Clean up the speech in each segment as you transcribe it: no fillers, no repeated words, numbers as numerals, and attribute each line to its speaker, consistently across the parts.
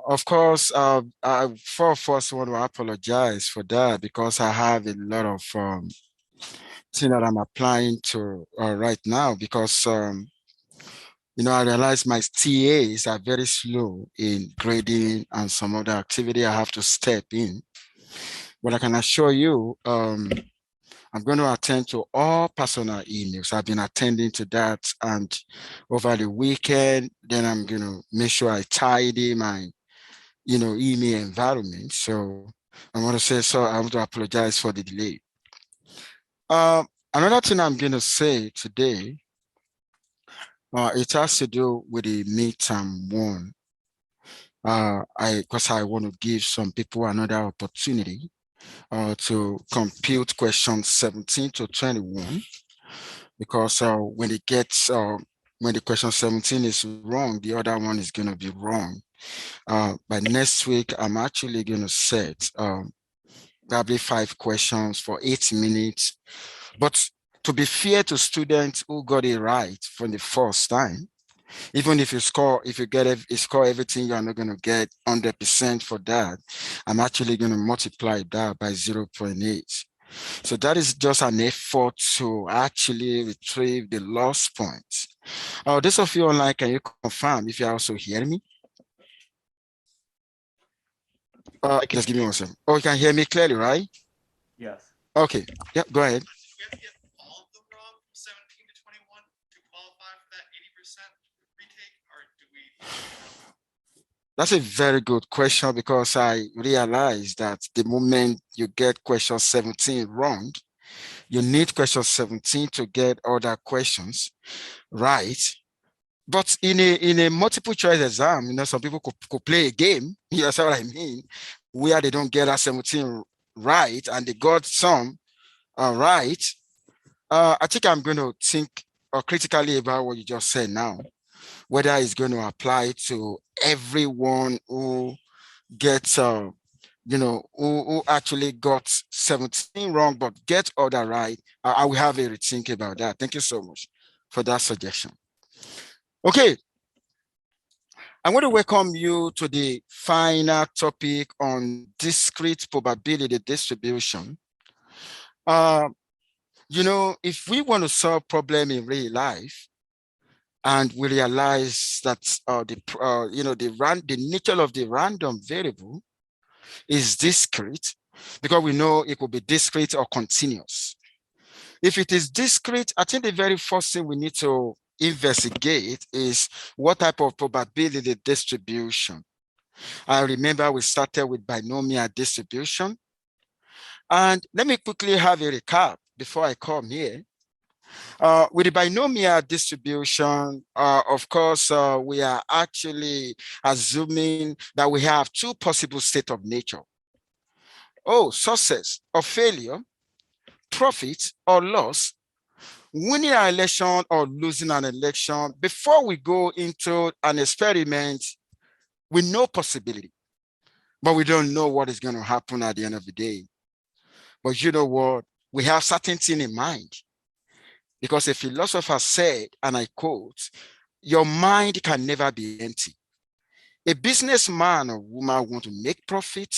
Speaker 1: Of course, I first want to apologize for that because I have a lot of things that I'm applying to right now because I realize my TAs are very slow in grading and some other activity I have to step in. But I can assure you, I'm going to attend to all personal emails. I've been attending to that, and over the weekend, then I'm going to make sure I tidy my email environment. So I want to say, so I want to apologize for the delay. Another thing I'm going to say today, it has to do with the midterm one. Because I want to give some people another opportunity to compute questions 17 to 21, because when it gets when the question 17 is wrong, the other one is going to be wrong. By next week, I'm actually going to set probably 5 questions for 8 minutes. But to be fair to students who got it right from the first time, even if you score everything, you're not going to get 100% for that. I'm actually going to multiply that by 0.8. So that is just an effort to actually retrieve the lost points. Those of you online, can you confirm if you also hear me? Just give me 1 second. Oh, you can hear me clearly, right?
Speaker 2: Yes.
Speaker 1: Okay. Yeah, go ahead.
Speaker 3: Do we have to get all of them wrong from 17 to 21 to qualify for that 80% retake, or do we?
Speaker 1: That's a very good question, because I realized that the moment you get question 17 wrong, you need question 17 to get other questions right. But in a multiple choice exam, some people could play a game, you know what I mean, where they don't get a 17 right and they got some right. I think I'm going to think critically about what you just said now, whether it's going to apply to everyone who gets who actually got 17 wrong but get other right. I will have a rethink about that. Thank you so much for that suggestion. Okay, I want to welcome you to the final topic on discrete probability distribution. If we want to solve problem in real life, and we realize that the nature of the random variable is discrete, because we know it could be discrete or continuous. If it is discrete, I think the very first thing we need to investigate is what type of probability distribution. I remember we started with binomial distribution. And let me quickly have a recap before I come here. With the binomial distribution, of course, we are actually assuming that we have 2 possible states of nature. Success or failure, profit or loss, winning an election or losing an election. Before we go into an experiment, we know possibility, but we don't know what is going to happen at the end of the day. But you know what? We have certain things in mind, because a philosopher said, and I quote, "Your mind can never be empty." A businessman or woman want to make profit,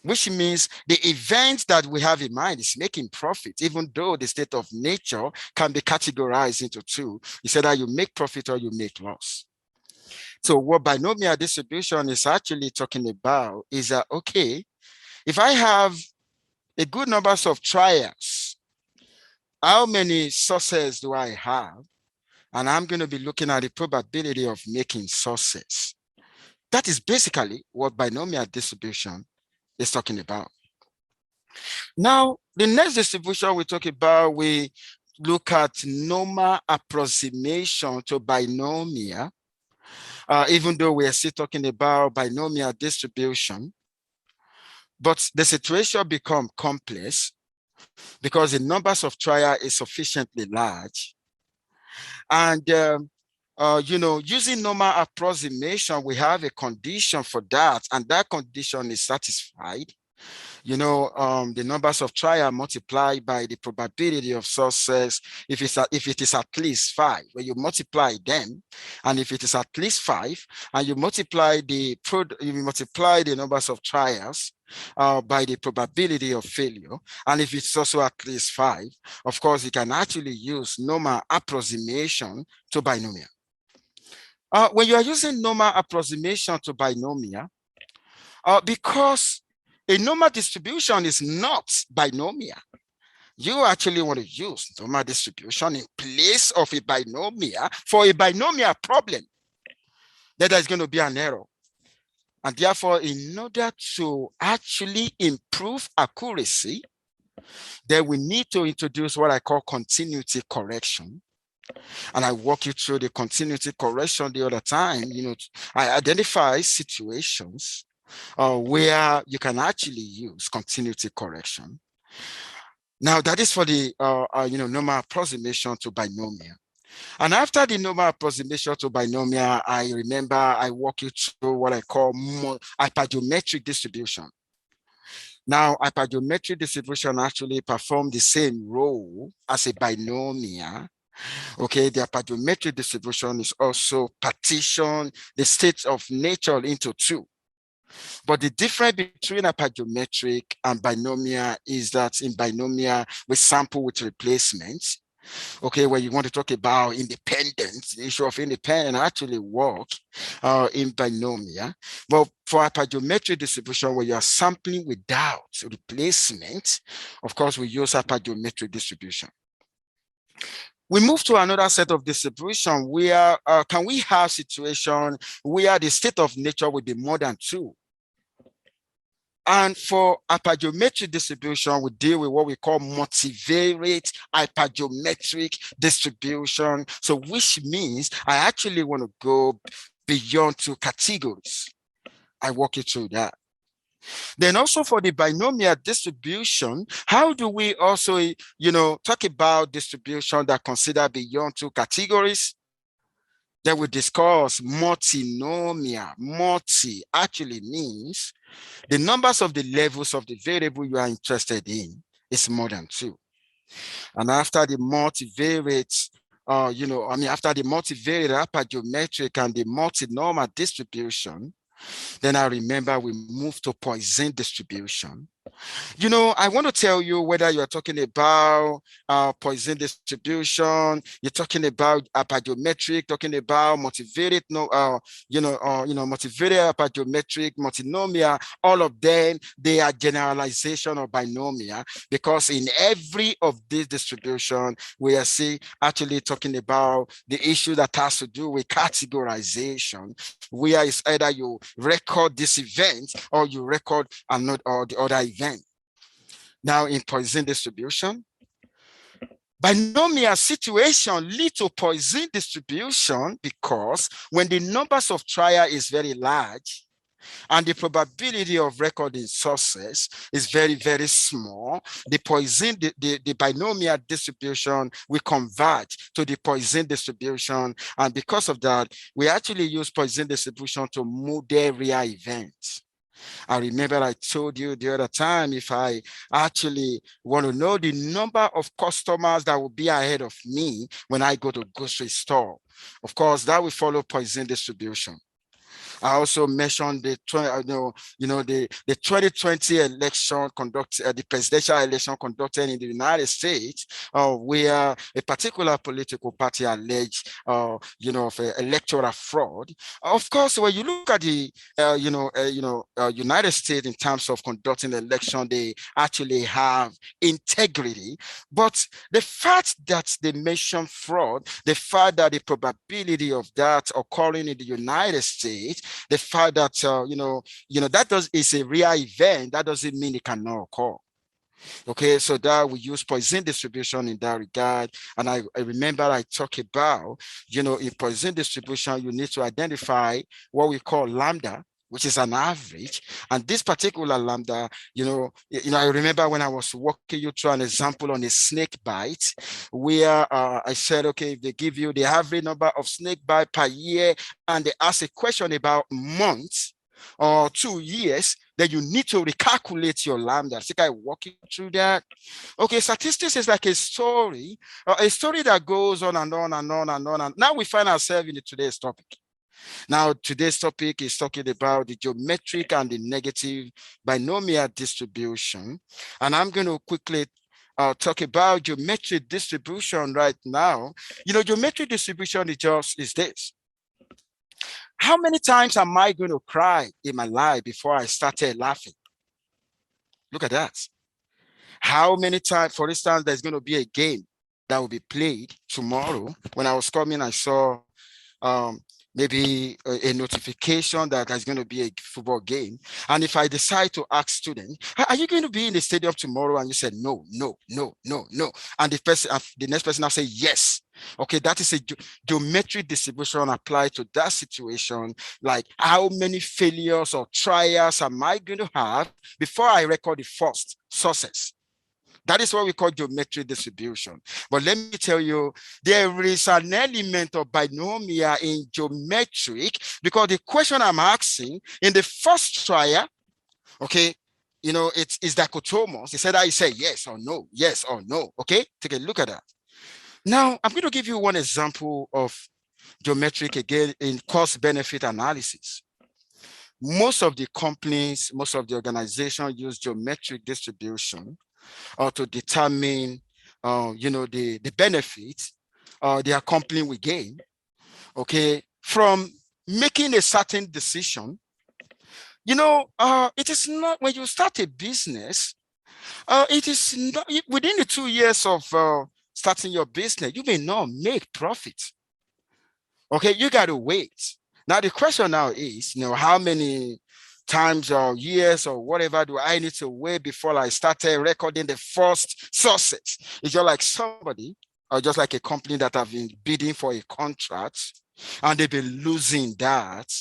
Speaker 1: which means the event that we have in mind is making profit, even though the state of nature can be categorized into 2. It's either you make profit or you make loss. So what binomial distribution is actually talking about is that, okay, if I have a good number of trials, how many successes do I have? And I'm going to be looking at the probability of making success. That is basically what binomial distribution is talking about. Now, the next distribution we talk about, we look at normal approximation to binomial, even though we are still talking about binomial distribution. But the situation becomes complex because the numbers of trials is sufficiently large. And using normal approximation, we have a condition for that, and that condition is satisfied The numbers of trial multiplied by the probability of success. If it is at least 5, when you multiply them, and if it is at least 5, and you multiply the numbers of trials by the probability of failure, and if it's also at least 5, of course, you can actually use normal approximation to binomial. When you are using normal approximation to binomial, because a normal distribution is not binomial, you actually want to use normal distribution in place of a binomial for a binomial problem. Then there's going to be an error. And therefore, in order to actually improve accuracy, then we need to introduce what I call continuity correction. And I walk you through the continuity correction the other time. I identify situations where you can actually use continuity correction. Now, that is for the normal approximation to binomial. And after the normal approximation to binomial, I remember I walk you through what I call hypergeometric distribution. Now, hypergeometric distribution actually perform the same role as a binomial. Okay, the hypergeometric distribution is also partition the states of nature into two. But the difference between hypergeometric and binomial is that in binomial, we sample with replacements. Okay, where you want to talk about independence, the issue of independence actually work in binomial. But for hypergeometric distribution, where you are sampling without replacement, of course, we use hypergeometric distribution. We move to another set of distribution where can we have situation where the state of nature will be more than 2? And for hypergeometric distribution, we deal with what we call multivariate hypergeometric distribution. So which means I actually want to go beyond 2 categories. I walk you through that. Then also for the binomial distribution, how do we also, talk about distribution that consider beyond 2 categories? Then we discuss multinomial. Multi actually means the numbers of the levels of the variable you are interested in is more than 2. And after the multivariate, after the multivariate hypergeometric and the multinormal distribution, then I remember we moved to Poisson distribution. I want to tell you whether you're talking about Poisson distribution, you're talking about hypergeometric, talking about multivariate, multivariate hypergeometric, multinomial, all of them, they are generalization of binomial, because in every of these distribution, we are actually talking about the issue that has to do with categorization, where it's either you record this event or you record another or the other event. Now, in Poisson distribution, binomial situation lead to Poisson distribution because when the numbers of trial is very large and the probability of recording success is very, very small, the binomial distribution will converge to the Poisson distribution. And because of that, we actually use Poisson distribution to model real events. I remember I told you the other time, if I actually want to know the number of customers that will be ahead of me when I go to grocery store, of course, that will follow Poisson distribution. I also mentioned the 2020 election the presidential election conducted in the United States, where a particular political party alleged, of electoral fraud. Of course, when you look at the, United States in terms of conducting the election, they actually have integrity. But the fact that they mention fraud, the fact that the probability of that occurring in the United States, the fact that that is a real event, that doesn't mean it cannot occur. Okay, so that we use Poisson distribution in that regard. And I remember I talked about, in Poisson distribution, you need to identify what we call lambda, which is an average. And this particular lambda, I remember when I was walking you through an example on a snake bite, where I said, okay, if they give you the average number of snake bite per year, and they ask a question about months or 2 years, then you need to recalculate your lambda. I think I walk you through that. Okay, statistics is like a story that goes on and on and on and on. And now we find ourselves in today's topic. Now, today's topic is talking about the geometric and the negative binomial distribution. And I'm going to quickly talk about geometric distribution right now. Geometric distribution is this. How many times am I going to cry in my life before I started laughing? Look at that. How many times, for instance, there's going to be a game that will be played tomorrow. When I was coming, I saw maybe a notification that there's going to be a football game. And if I decide to ask students, are you going to be in the stadium tomorrow? And you said, no, no, no, no, no. And the next person will say, yes. Okay, that is a geometric distribution applied to that situation. Like, how many failures or trials am I going to have before I record the first success? That is what we call geometric distribution. But let me tell you, there is an element of binomial in geometric, because the question I'm asking in the first trial, okay, it's dichotomous. He said I say yes or no. Okay, take a look at that. Now, I'm going to give you one example of geometric again in cost-benefit analysis. Most of the companies, most of the organizations use geometric distribution to determine, the benefits their company will gain, okay, from making a certain decision. It is not, when you start a business, it is not within the 2 years of starting your business, you may not make profit. Okay, you got to wait. Now, the question now is, how many times or years or whatever do I need to wait before I started recording the first success? It's just like somebody, or just like a company that have been bidding for a contract and they've been losing that.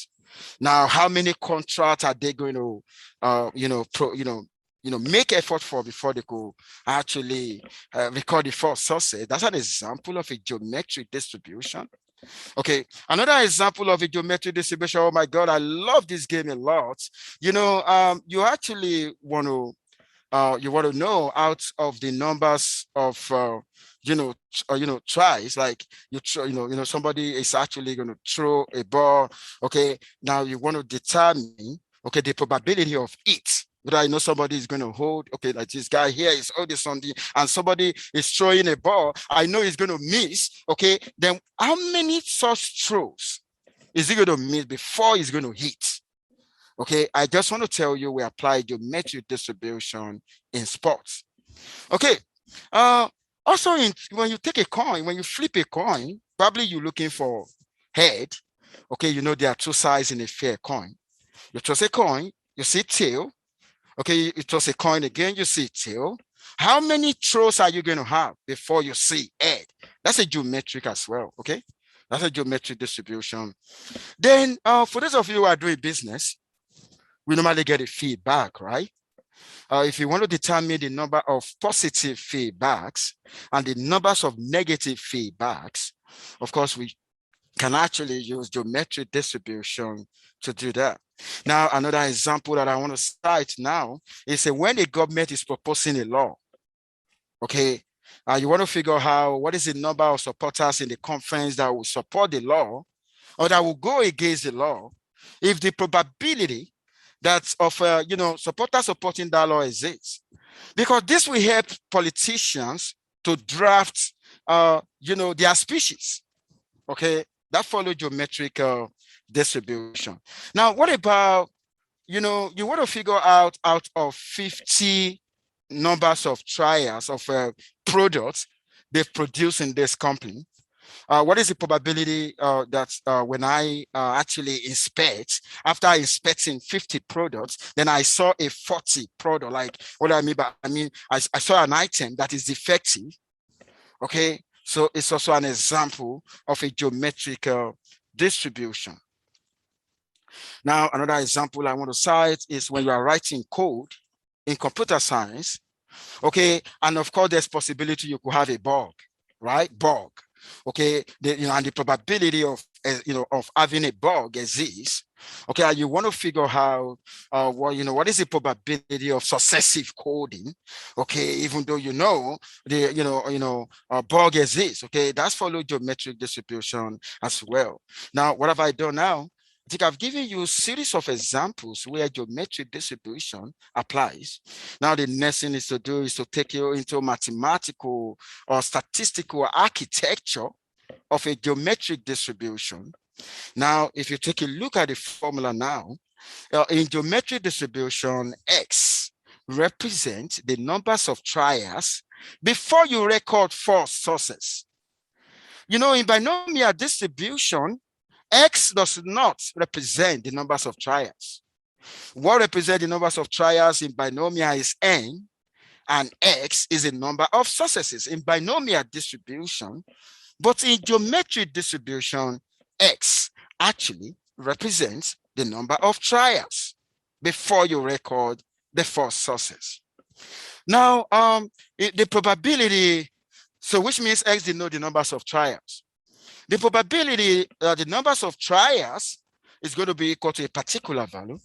Speaker 1: Now, how many contracts are they going to, make effort for before they could actually record the first success? That's an example of a geometric distribution. Okay, another example of a geometric distribution. Oh my God, I love this game a lot. You actually want to know out of the numbers of tries, like somebody is actually going to throw a ball. Okay, now you want to determine the probability of it. But I know somebody is going to hold, okay, like this guy here is holding something and somebody is throwing a ball. I know he's going to miss. Okay, then how many such throws is he going to miss before he's going to hit? Okay, I just want to tell you we apply geometric distribution in sports. Okay, also when you take a coin, when you flip a coin, probably you're looking for head. Okay, there are two sides in a fair coin. You toss a coin, you see tail. Okay, you toss a coin again, you see tail. How many throws are you going to have before you see head? That's a geometric as well, okay? That's a geometric distribution. Then for those of you who are doing business, we normally get a feedback, right? If you want to determine the number of positive feedbacks and the numbers of negative feedbacks, of course, we can actually use geometric distribution to do that. Now, another example that I want to cite now is when the government is proposing a law, okay, you want to figure out what is the number of supporters in the conference that will support the law or that will go against the law. If the probability that of supporters supporting that law exists, because this will help politicians to draft their speeches. Okay, that follow geometric distribution. Now, what about you want to figure out of 50 numbers of trials of products they've produced in this company, what is the probability that when I actually inspect, after inspecting 50 products, then I saw a 40 product? Like, what I mean by, I saw an item that is defective. Okay, so it's also an example of a geometric distribution. Now, another example I want to cite is when you are writing code in computer science. Okay, and of course, there's possibility you could have a bug, right? Bug. Okay, and the probability of of having a bug exists, okay, and you want to figure out what is the probability of successive coding, okay, even though a bug exists, okay, that's follow geometric distribution as well. Now, what have I done now? I think I've given you a series of examples where geometric distribution applies. Now, the next thing is to do is to take you into mathematical or statistical architecture of a geometric distribution. Now, if you take a look at the formula now, in geometric distribution, X represents the numbers of trials before you record 4 sources. In binomial distribution, X does not represent the numbers of trials. What represents the numbers of trials in binomial is N, and X is the number of successes in binomial distribution. But in geometric distribution, X actually represents the number of trials before you record the 4 sources. Now, the probability, so which means X denotes the numbers of trials. The probability that the numbers of trials is going to be equal to a particular value.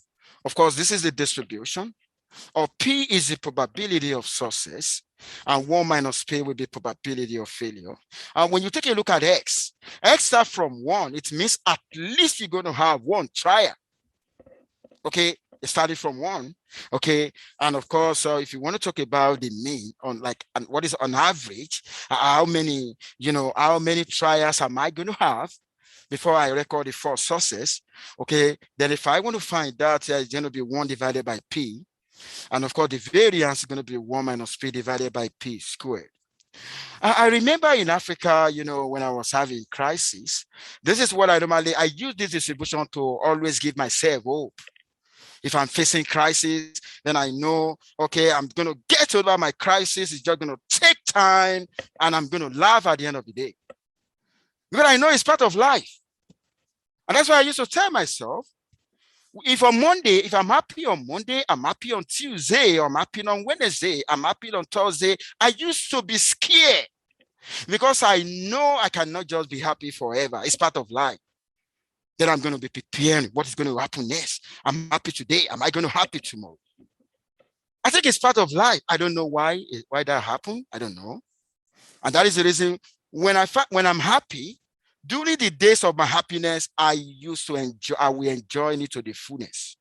Speaker 1: Of course, this is the distribution, or P is the probability of success, and 1 minus P will be probability of failure. And when you take a look at X starts from 1, it means at least you're going to have 1 trial. Okay, it started from 1. Okay, and of course, if you want to talk about the mean on and what is on average, how many trials am I going to have before I record the 4 sources? Okay, then if I want to find that, it's going to be 1 divided by P. And of course, the variance is going to be 1 minus P divided by P squared. I remember in Africa, when I was having crisis, this is what I use this distribution to always give myself hope. If I'm facing crisis, then I know, okay, I'm going to get over my crisis. It's just going to take time, and I'm going to laugh at the end of the day. Because I know it's part of life. And that's why I used to tell myself, if I'm happy on Monday, I'm happy on Tuesday, or I'm happy on Wednesday, I'm happy on Thursday. I used to be scared because I know I cannot just be happy forever. It's part of life. Then I'm going to be preparing what is going to happen next. I'm happy today. Am I going to happy tomorrow? I think it's part of life. I don't know why that happened. I don't know. And that is the reason when I'm happy, during the days of my happiness, I will enjoy it to the fullness.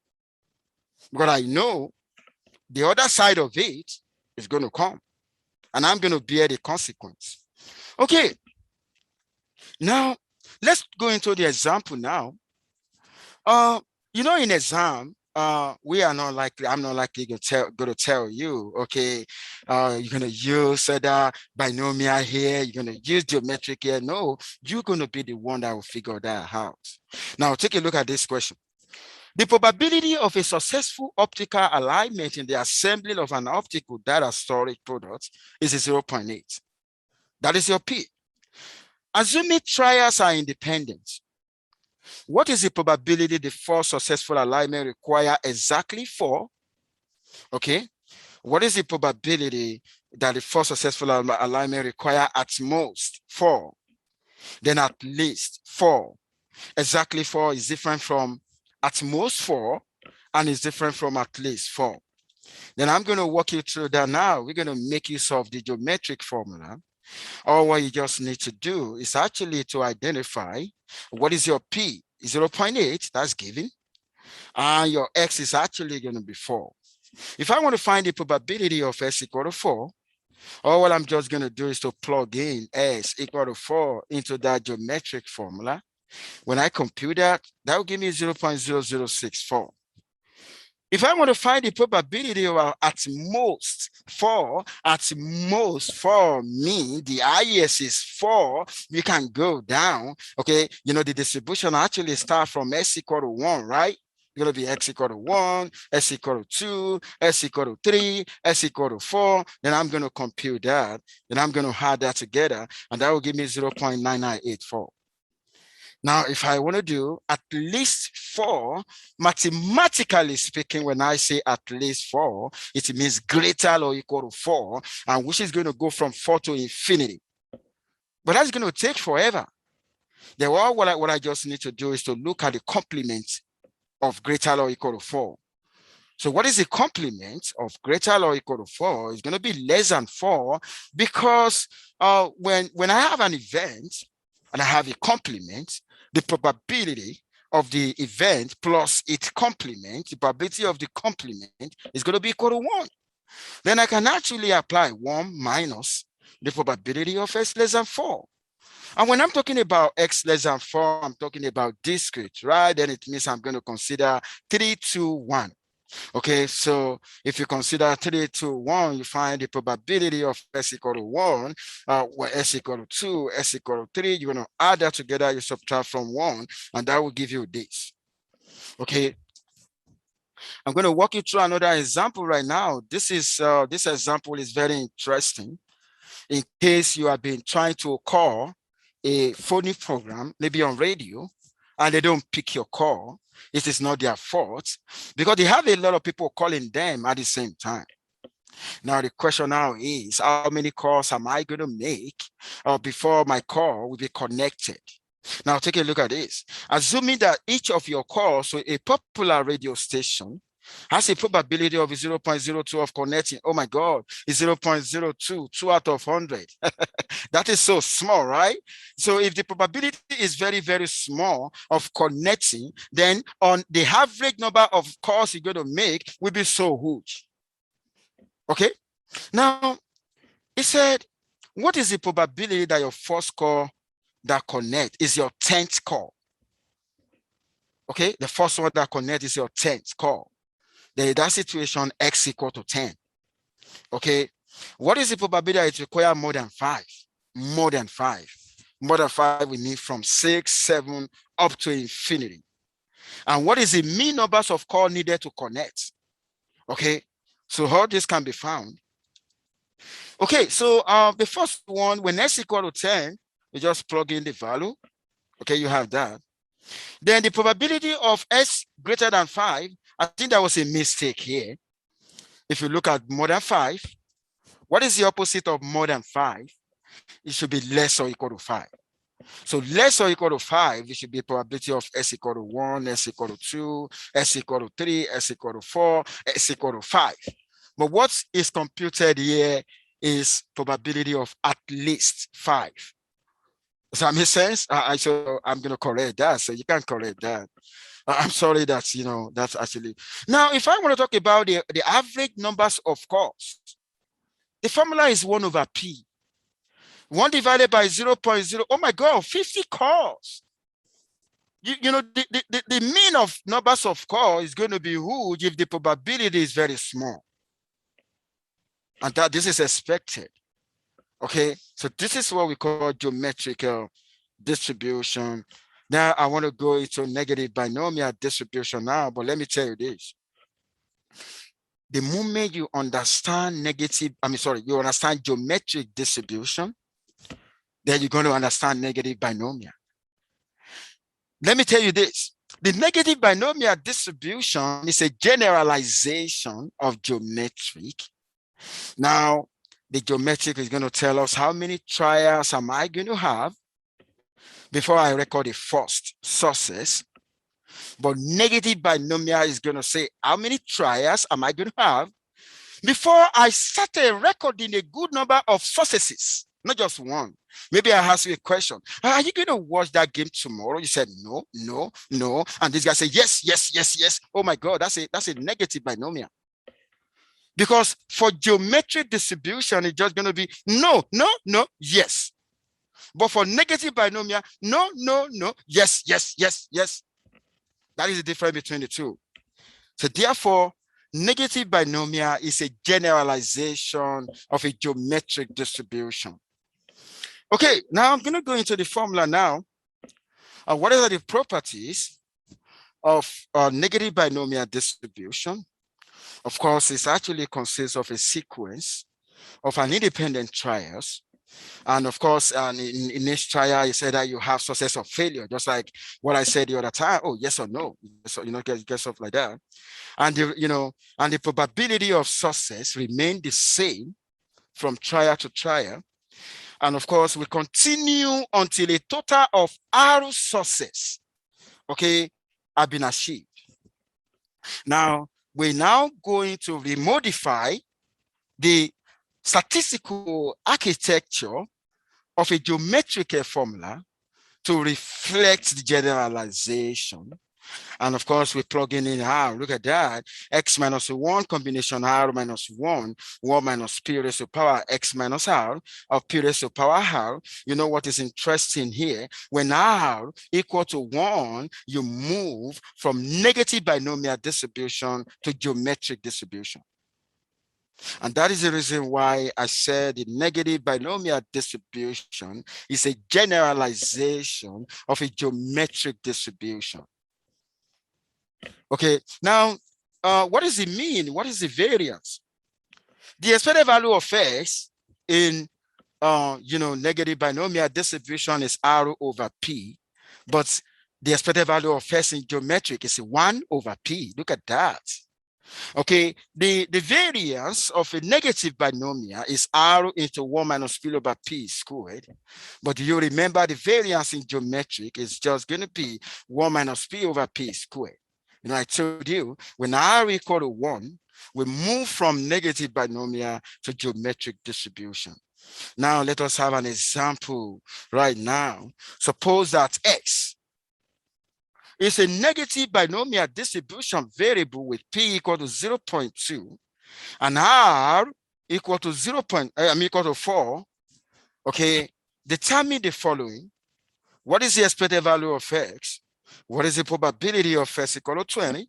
Speaker 1: Because I know the other side of it is going to come, and I'm going to bear the consequence. Okay. Now, let's go into the example now. In exam, I'm not likely going to tell you, okay, you're going to use the binomial here, you're going to use geometric here. No, you're going to be the one that will figure that out. Now, take a look at this question. The probability of a successful optical alignment in the assembly of an optical data storage product is 0.8. That is your P. Assuming trials are independent, what is the probability the 4 successful alignment require exactly 4? Okay. What is the probability that the 4 successful alignment require at most 4? Then at least 4. Exactly 4 is different from at most 4, and is different from at least 4. Then I'm going to walk you through that now. We're going to make use of the geometric formula. All what you just need to do is actually to identify what is your P. 0.8, that's given. And your X is actually going to be 4. If I want to find the probability of S equal to 4, all what I'm just going to do is to plug in S equal to 4 into that geometric formula. When I compute that, that will give me 0.0064. If I want to find the probability of at most 4 mean the highest is 4, you can go down. Okay, the distribution actually starts from S equal to 1, right? It's going to be X equal to 1, S equal to 2, S equal to 3, S equal to 4. Then I'm going to compute that. Then I'm going to add that together, and that will give me 0.9984. Now, if I want to do at least 4, mathematically speaking, when I say at least 4, it means greater or equal to 4, and which is going to go from 4 to infinity. But that's going to take forever. Then what I just need to do is to look at the complement of greater or equal to 4. So what is the complement of greater or equal to 4? It's going to be less than 4 because when I have an event and I have a complement, the probability of the event plus its complement, the probability of the complement is going to be equal to 1. Then I can actually apply 1 minus the probability of x less than 4. And when I'm talking about x less than 4, I'm talking about discrete, right? Then it means I'm going to consider 3, 2, 1. Okay, so if you consider 3, 2, 1, you find the probability of s equal to 1, where s equal to 2, s equal to 3. You're going to add that together, you subtract from 1, and that will give you this. Okay, I'm going to walk you through another example right now. This example is very interesting. In case you have been trying to call a phony program, maybe on radio, and they don't pick your call, it is not their fault because they have a lot of people calling them at the same time. Now, the question now is, how many calls am I going to make before my call will be connected? Now, take a look at this. Assuming that each of your calls, so a popular radio station, has a probability of 0.02 of connecting. Oh my God, it's 0.02, 2 out of 100. That is so small, right? So if the probability is very, very small of connecting, then on the average number of calls you're going to make will be so huge. Okay. Now, he said, what is the probability that your first call that connect is your 10th call? Okay, the first one that connect is your 10th call. Then in that situation, x equal to 10. Okay, what is the probability that it requires more than 5? More than 5. More than 5, we need from 6, 7 up to infinity. And what is the mean numbers of calls needed to connect? Okay, so how this can be found? Okay, so the first one, when s equal to 10, you just plug in the value. Okay, you have that. Then the probability of s greater than 5, I think there was a mistake here. If you look at more than 5, what is the opposite of more than 5? It should be less or equal to 5. So less or equal to 5, it should be probability of s equal to 1, s equal to 2, s equal to 3, s equal to 4, s equal to 5. But what is computed here is probability of at least 5. Does that make sense? So I'm going to correct that. So you can correct that. I'm sorry that's, that's actually. Now, if I want to talk about the average numbers of calls, the formula is 1 over P. 1 divided by 0.0. Oh my God, 50 calls. The mean of numbers of calls is going to be huge if the probability is very small. And that this is expected. Okay, so this is what we call geometrical distribution. Now I want to go into negative binomial distribution now, but let me tell you this. The moment you understand you understand geometric distribution, then you're going to understand negative binomial. Let me tell you this. The negative binomial distribution is a generalization of geometric. Now, the geometric is going to tell us how many trials am I going to have before I record the first sources. But negative binomial is going to say how many trials am I going to have before I started recording a good number of successes, not just one. Maybe I ask you a question. Are you going to watch that game tomorrow? You said no, no, no. And this guy said yes, yes, yes, yes. Oh my God, that's a negative binomial. Because for geometric distribution, it's just going to be no, no, no, yes. But for negative binomial, no, no, no, yes, yes, yes, yes. That is the difference between the two. So therefore, negative binomial is a generalization of a geometric distribution. Okay, now I'm going to go into the formula now. What are the properties of negative binomial distribution? Of course, it actually consists of a sequence of an independent trials. And of course, in each trial, you say that you have success or failure, just like what I said the other time. Oh, yes or no. So, get stuff like that. And the probability of success remain the same from trial to trial. And of course, we continue until a total of R sources, okay, have been achieved. Now, we're now going to remodify the statistical architecture of a geometric formula to reflect the generalization. And of course, we're plugging in R. Look at that. X minus 1 combination R minus 1 minus P raised to power X minus R of P raised to power R. You know what is interesting here? When R equal to 1, you move from negative binomial distribution to geometric distribution. And that is the reason why I said the negative binomial distribution is a generalization of a geometric distribution. Okay, now, what does it mean? What is the variance? The expected value of X in, negative binomial distribution is R over P, but the expected value of X in geometric is 1 over P. Look at that. Okay, the variance of a negative binomial is R into 1 minus P over P squared. But do you remember the variance in geometric is just going to be 1 minus P over P squared. You know, I told you when R equal to 1, we move from negative binomial to geometric distribution. Now, let us have an example right now. Suppose that X is a negative binomial distribution variable with P equal to 0.2 and R equal to equal to 4. Okay, determine the following. What is the expected value of X? What is the probability of X equal to 20?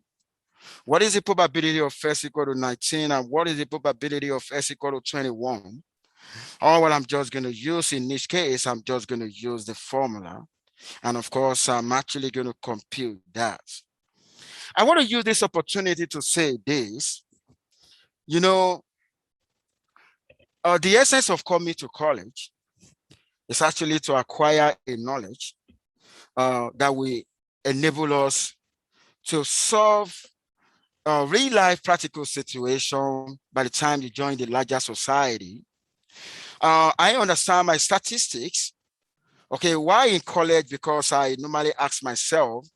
Speaker 1: What is the probability of X equal to 19? And what is the probability of X equal to 21? Or what I'm just going to use in each case, I'm just going to use the formula. And of course, I'm actually going to compute that. I want to use this opportunity to say this. You know, the essence of coming to college is actually to acquire a knowledge that will enable us to solve real life practical situation by the time you join the larger society. I understand my statistics. Okay, why in college? Because I normally ask myself,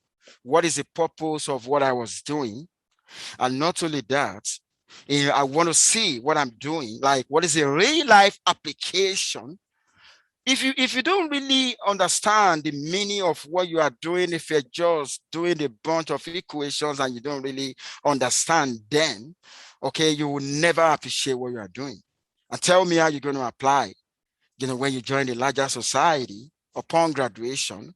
Speaker 1: what is the purpose of what I was doing? And not only that, I want to see what I'm doing, like what is a real life application. If you don't really understand the meaning of what you are doing, if you're just doing a bunch of equations and you don't really understand them, okay, you will never appreciate what you are doing. And tell me how you're going to apply, when you join the larger society upon graduation.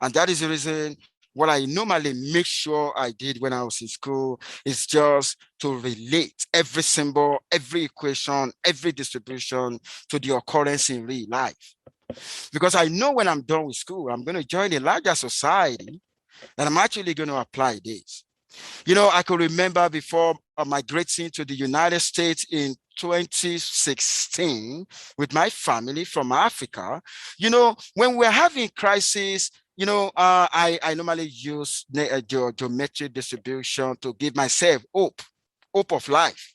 Speaker 1: And that is the reason what I normally make sure I did when I was in school is just to relate every symbol, every equation, every distribution to the occurrence in real life. Because I know when I'm done with school, I'm going to join a larger society and I'm actually going to apply this. I could remember before migrating to the United States in 2016 with my family from Africa, when we're having crisis, I normally use geometric distribution to give myself hope of life.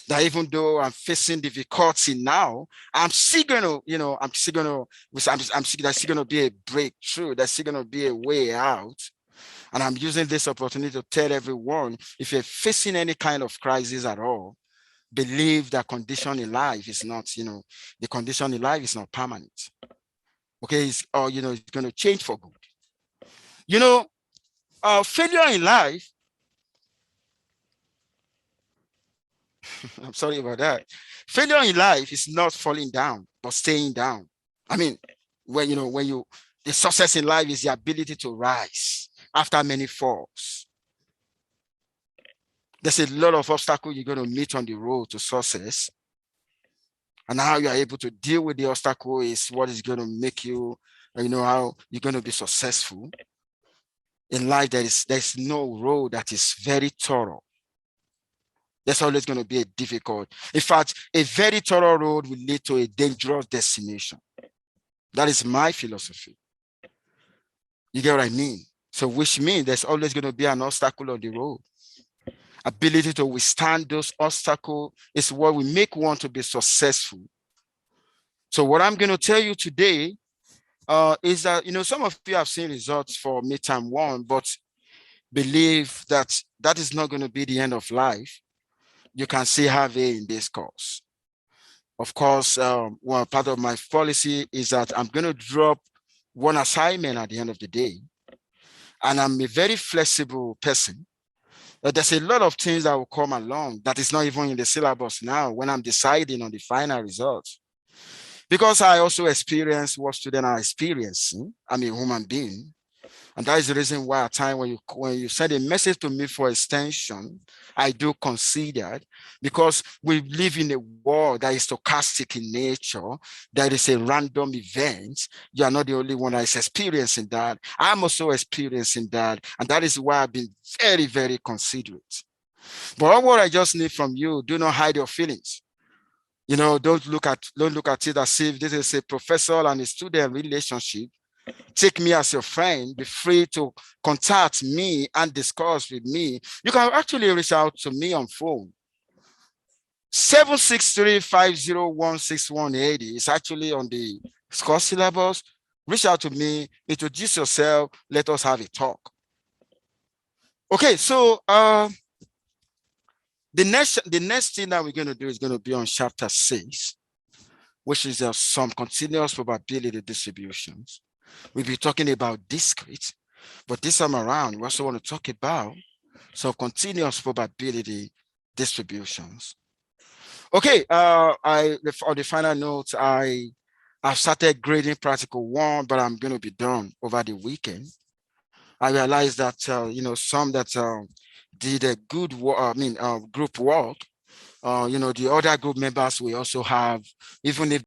Speaker 1: That even though I'm facing difficulty now, I'm still gonna, I'm still gonna be a breakthrough. There's still gonna be a way out. And I'm using this opportunity to tell everyone, if you're facing any kind of crisis at all, believe that condition in life is not, the condition in life is not permanent. Okay, it's going to change for good. Failure in life, I'm sorry about that. Failure in life is not falling down, but staying down. I mean, the success in life is the ability to rise after many falls. There's a lot of obstacles you're going to meet on the road to success. And how you are able to deal with the obstacle is what is going to make you, how you're going to be successful. In life, there's no road that is very thorough. There's always going to be a difficult. In fact, a very thorough road will lead to a dangerous destination. That is my philosophy. You get what I mean? So which means there's always going to be an obstacle on the road. Ability to withstand those obstacles is what will make one to be successful. So what I'm going to tell you today is that, some of you have seen results for midterm one, but believe that that is not going to be the end of life. You can still have A in this course. Of course, one part of my policy is that I'm going to drop one assignment at the end of the day. And I'm a very flexible person. There's a lot of things that will come along that is not even in the syllabus now when I'm deciding on the final results. Because I also experience what students are experiencing. I'm a human being. And that is the reason why at time when you send a message to me for extension, I do consider it, because we live in a world that is stochastic in nature. That is a random event. You are not the only one that is experiencing that. I'm also experiencing that. And that is why I've been very, very considerate. But what I just need from you, do not hide your feelings. Don't look at it as if this is a professor and a student relationship. Take me as your friend. Be free to contact me and discuss with me. You can actually reach out to me on phone. 763-501-6180 is actually on the course syllabus. Reach out to me, introduce yourself, let us have a talk. Okay, so the next thing that we're going to do is going to be on chapter 6, which is some continuous probability distributions. We'll be talking about discrete, but this time around, we also want to talk about some continuous probability distributions. Okay, on the final note, I've started grading practical 1, but I'm going to be done over the weekend. I realized that, some that did a good work, group work, the other group members we also have, even if